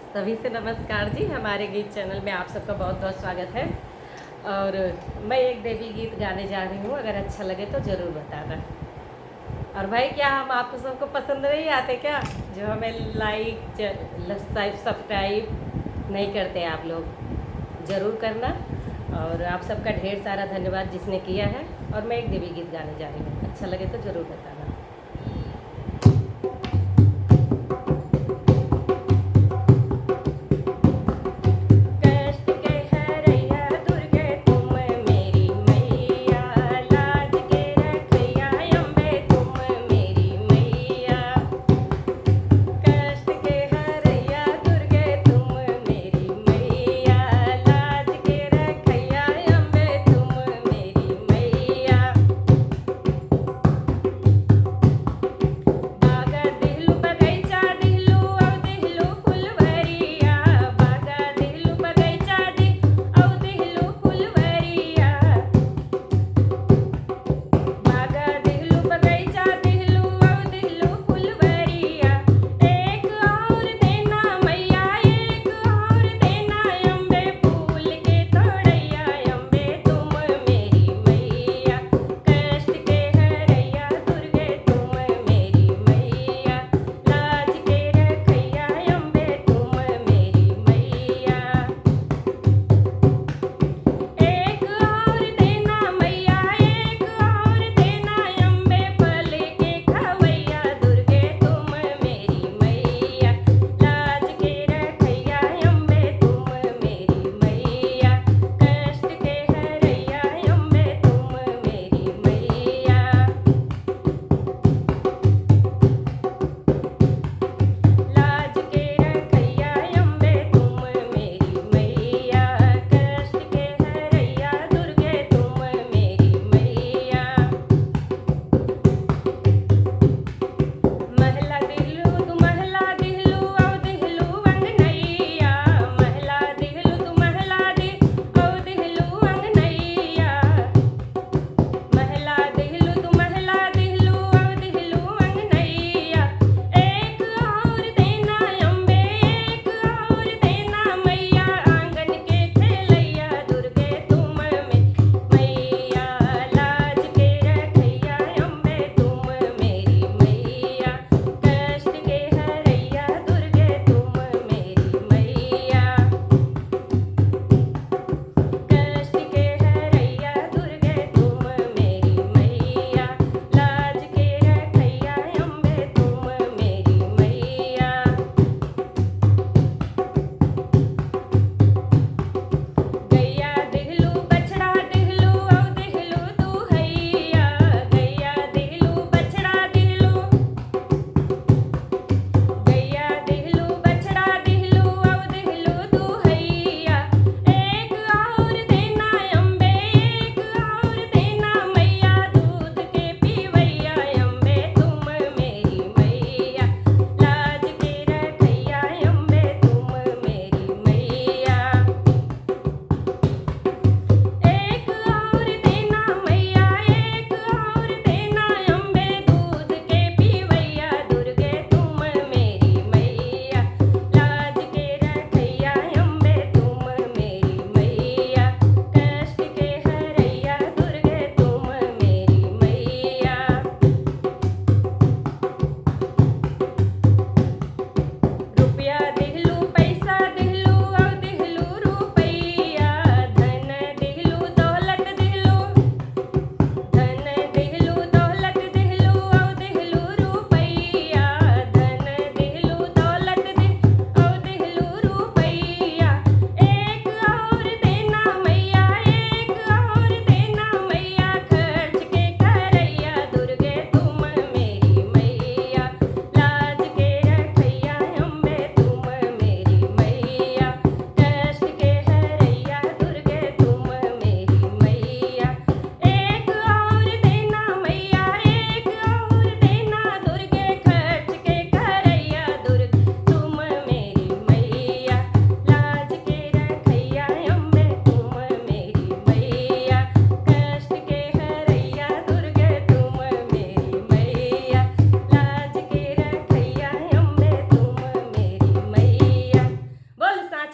सभी से नमस्कार जी। हमारे गीत चैनल में आप सबका बहुत बहुत स्वागत है। और मैं एक देवी गीत गाने जा रही हूँ, अगर अच्छा लगे तो ज़रूर बताना। और भाई, क्या हम आपको सबको पसंद नहीं आते क्या? जो हमें सब्सक्राइब नहीं करते आप लोग, ज़रूर करना। और आप सबका ढेर सारा धन्यवाद जिसने किया है। और मैं एक देवी गीत गाने जा रही हूँ, अच्छा लगे तो ज़रूर बताना।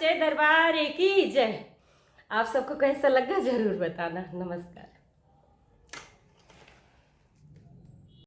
सच्चे दरबार की जय। आप सबको कैसा लगा जरूर बताना। नमस्कार।